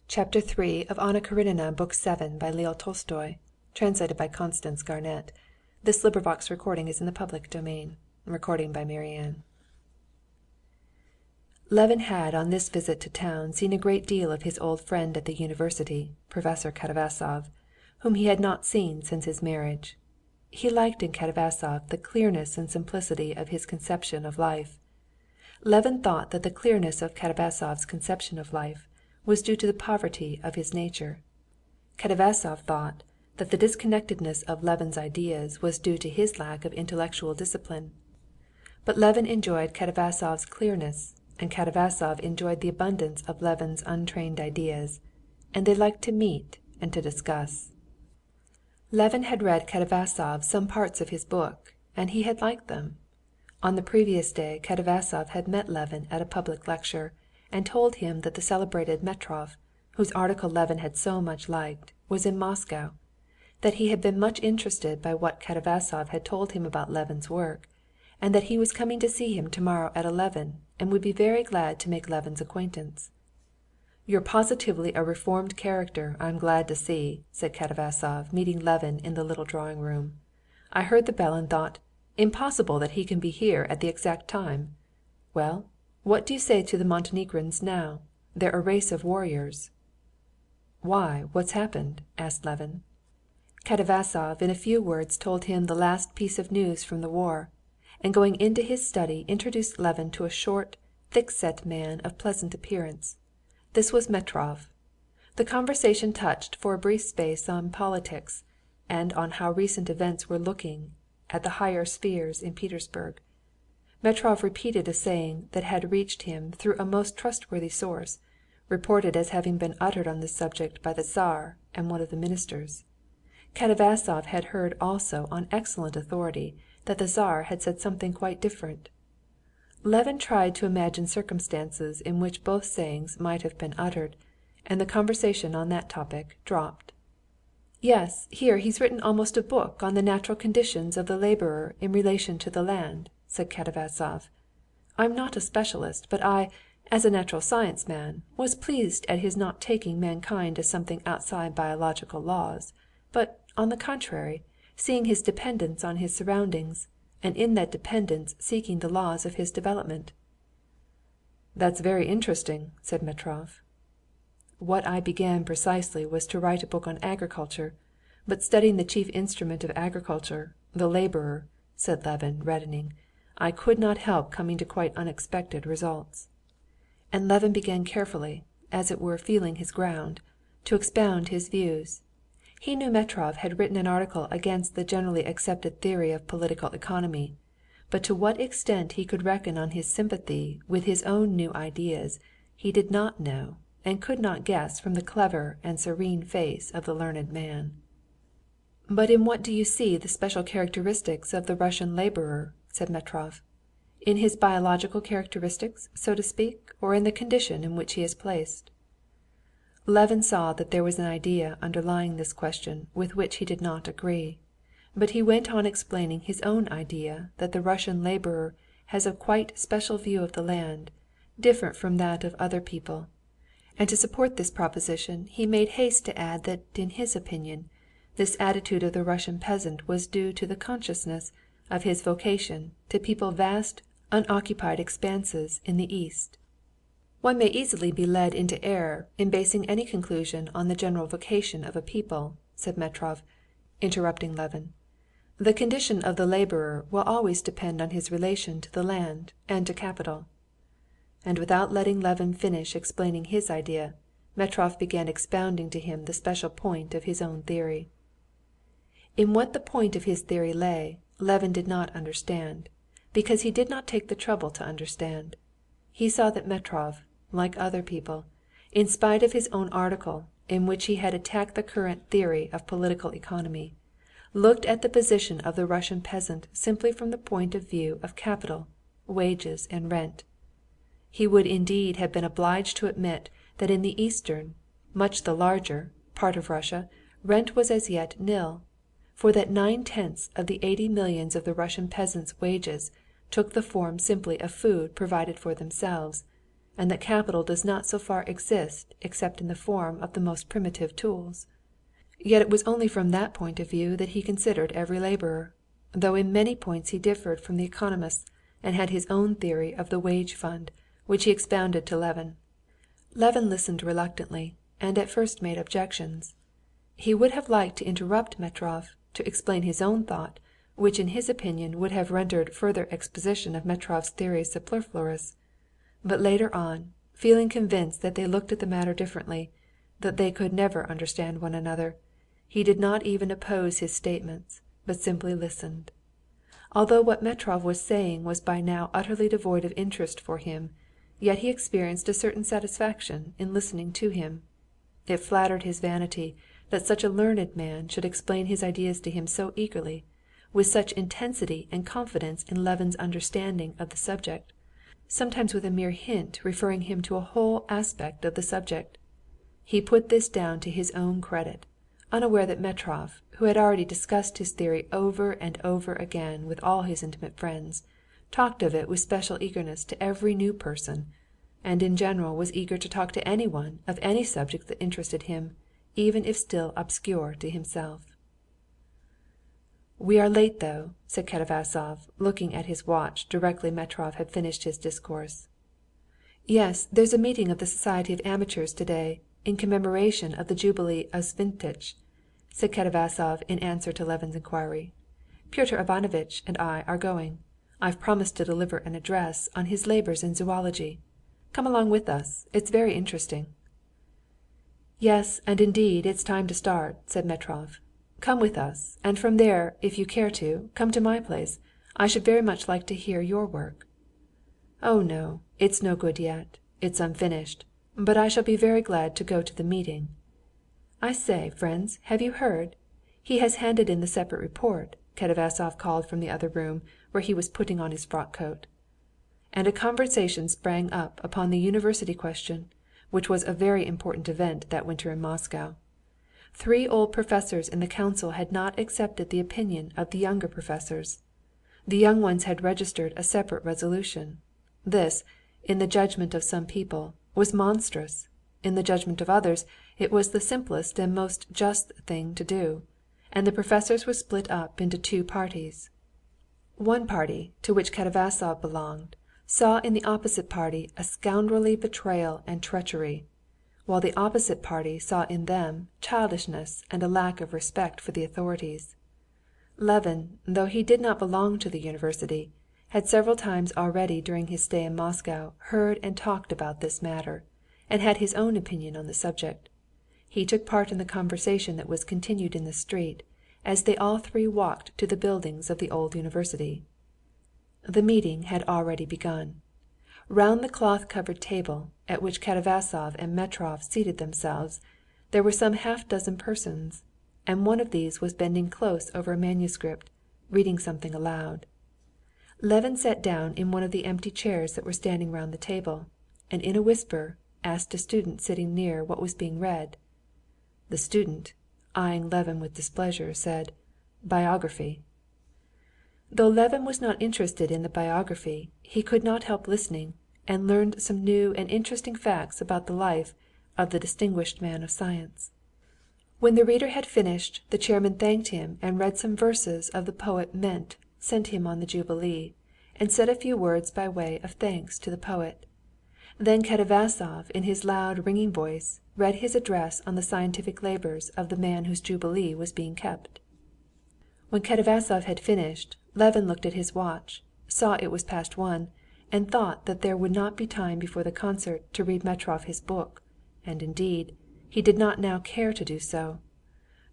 Chapter 3 of Anna Karenina, Book 7, by Leo Tolstoy. Translated by Constance Garnett. This recording is in the public domain. Recording by Marianne. Levin had on this visit to town seen a great deal of his old friend at the university, Professor Katavasov, whom he had not seen since his marriage. He liked in Katavasov the clearness and simplicity of his conception of life. Levin thought that the clearness of Katavasov's conception of life was due to the poverty of his nature. Katavasov thought that the disconnectedness of Levin's ideas was due to his lack of intellectual discipline. But Levin enjoyed Katavasov's clearness, and Katavasov enjoyed the abundance of Levin's untrained ideas, and they liked to meet and to discuss. Levin had read Katavasov some parts of his book, and he had liked them. On the previous day Katavasov had met Levin at a public lecture, and told him that the celebrated Metrov, whose article Levin had so much liked, was in Moscow, that he had been much interested by what Katavasov had told him about Levin's work, and that he was coming to see him tomorrow at 11, and would be very glad to make Levin's acquaintance. "You're positively a reformed character, I'm glad to see," said Katavasov, meeting Levin in the little drawing‐room. "I heard the bell and thought, impossible that he can be here at the exact time. Well, what do you say to the Montenegrins now? They're a race of warriors." "Why, what's happened?" asked Levin. Katavasov in a few words told him the last piece of news from the war, and going into his study introduced Levin to a short, thick-set man of pleasant appearance. This was Metrov. The conversation touched for a brief space on politics, and on how recent events were looking at the higher spheres in Petersburg. Metrov repeated a saying that had reached him through a most trustworthy source, reported as having been uttered on this subject by the Tsar and one of the ministers. Katavasov had heard also on excellent authority that the Tsar had said something quite different. Levin tried to imagine circumstances in which both sayings might have been uttered, and the conversation on that topic dropped. "Yes, here he's written almost a book on the natural conditions of the laborer in relation to the land," said Katavasov. "I'm not a specialist, but I, as a natural science man, was pleased at his not taking mankind as something outside biological laws, but, on the contrary, seeing his dependence on his surroundings, and in that dependence seeking the laws of his development." "That's very interesting," said Metrov. "What I began precisely was to write a book on agriculture, but studying the chief instrument of agriculture, the laborer," said Levin, reddening, "I could not help coming to quite unexpected results." And Levin began carefully, as it were feeling his ground, to expound his views. He knew Metrov had written an article against the generally accepted theory of political economy, but to what extent he could reckon on his sympathy with his own new ideas he did not know and could not guess from the clever and serene face of the learned man. "But in what do you see the special characteristics of the Russian laborer?" said Metrov. "In his biological characteristics, so to speak, or in the condition in which he is placed?" Levin saw that there was an idea underlying this question with which he did not agree, but he went on explaining his own idea that the Russian laborer has a quite special view of the land, different from that of other people, and to support this proposition he made haste to add that in his opinion this attitude of the Russian peasant was due to the consciousness of his vocation to people vast unoccupied expanses in the East. "One may easily be led into error in basing any conclusion on the general vocation of a people," said Metrov, interrupting Levin. "The condition of the laborer will always depend on his relation to the land and to capital." And without letting Levin finish explaining his idea, Metrov began expounding to him the special point of his own theory. In what the point of his theory lay, Levin did not understand, because he did not take the trouble to understand. He saw that Metrov, like other people, in spite of his own article, in which he had attacked the current theory of political economy, looked at the position of the Russian peasant simply from the point of view of capital, wages, and rent. He would indeed have been obliged to admit that in the eastern, much the larger, part of Russia rent was as yet nil, for that 9/10 of the 80 millions of the Russian peasants' wages took the form simply of food provided for themselves, and that capital does not so far exist except in the form of the most primitive tools. Yet it was only from that point of view that he considered every laborer, though in many points he differed from the economists and had his own theory of the wage fund, which he expounded to Levin. Levin listened reluctantly, and at first made objections. He would have liked to interrupt Metrov, to explain his own thought, which in his opinion would have rendered further exposition of Metrov's theories superfluous. But later on, feeling convinced that they looked at the matter differently, that they could never understand one another, he did not even oppose his statements, but simply listened. Although what Metrov was saying was by now utterly devoid of interest for him, yet he experienced a certain satisfaction in listening to him. It flattered his vanity that such a learned man should explain his ideas to him so eagerly, with such intensity and confidence in Levin's understanding of the subject, sometimes with a mere hint referring him to a whole aspect of the subject. He put this down to his own credit, unaware that Metrov, who had already discussed his theory over and over again with all his intimate friends, talked of it with special eagerness to every new person, and in general was eager to talk to anyone of any subject that interested him, even if still obscure to himself. "We are late, though," said Katavasov, looking at his watch directly Metrov had finished his discourse. "Yes, there's a meeting of the Society of Amateurs today, in commemoration of the Jubilee of Svintitch," said Katavasov in answer to Levin's inquiry. "Pyotr Ivanovitch and I are going. I've promised to deliver an address on his labors in zoology. Come along with us, it's very interesting." "Yes, and indeed it's time to start," said Metrov. "Come with us, and from there, if you care to, come to my place. I should very much like to hear your work." "Oh no, it's no good yet. It's unfinished. But I shall be very glad to go to the meeting. I say, friends, have you heard? He has handed in the separate report," Katavasov called from the other room, where he was putting on his frock coat. And a conversation sprang up upon the university question, which was a very important event that winter in Moscow. 3 old professors in the council had not accepted the opinion of the younger professors. The young ones had registered a separate resolution. This, in the judgment of some people, was monstrous. In the judgment of others, it was the simplest and most just thing to do, and the professors were split up into 2 parties. One party, to which Katavasov belonged, saw in the opposite party a scoundrelly betrayal and treachery, while the opposite party saw in them childishness and a lack of respect for the authorities. Levin, though he did not belong to the university, had several times already during his stay in Moscow heard and talked about this matter, and had his own opinion on the subject. He took part in the conversation that was continued in the street, as they all 3 walked to the buildings of the old university. The meeting had already begun. Round the cloth-covered table, at which Katavasov and Metrov seated themselves, there were some half-dozen persons, and one of these was bending close over a manuscript, reading something aloud. Levin sat down in one of the empty chairs that were standing round the table, and in a whisper asked a student sitting near what was being read. The student, eyeing Levin with displeasure, said, "Biography." Though Levin was not interested in the biography, he could not help listening, and learned some new and interesting facts about the life of the distinguished man of science. When the reader had finished, the chairman thanked him and read some verses of the poet Ment sent him on the Jubilee, and said a few words by way of thanks to the poet. Then Katavasov, in his loud, ringing voice, read his address on the scientific labors of the man whose Jubilee was being kept. When Katavasov had finished, Levin looked at his watch, saw it was past 1, and thought that there would not be time before the concert to read Metrov his book, and indeed, he did not now care to do so.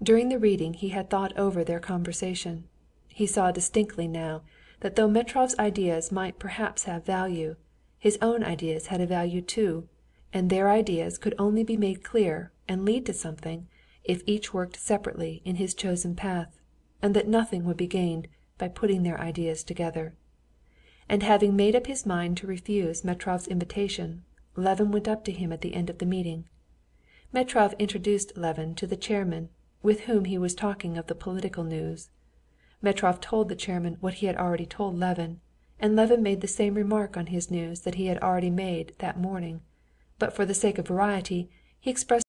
During the reading he had thought over their conversation. He saw distinctly now that though Metrov's ideas might perhaps have value, his own ideas had a value too, and their ideas could only be made clear and lead to something if each worked separately in his chosen path, and that nothing would be gained by putting their ideas together. And having made up his mind to refuse Metrov's invitation, Levin went up to him at the end of the meeting. Metrov introduced Levin to the chairman, with whom he was talking of the political news. Metrov told the chairman what he had already told Levin, and Levin made the same remark on his news that he had already made that morning, but for the sake of variety he expressed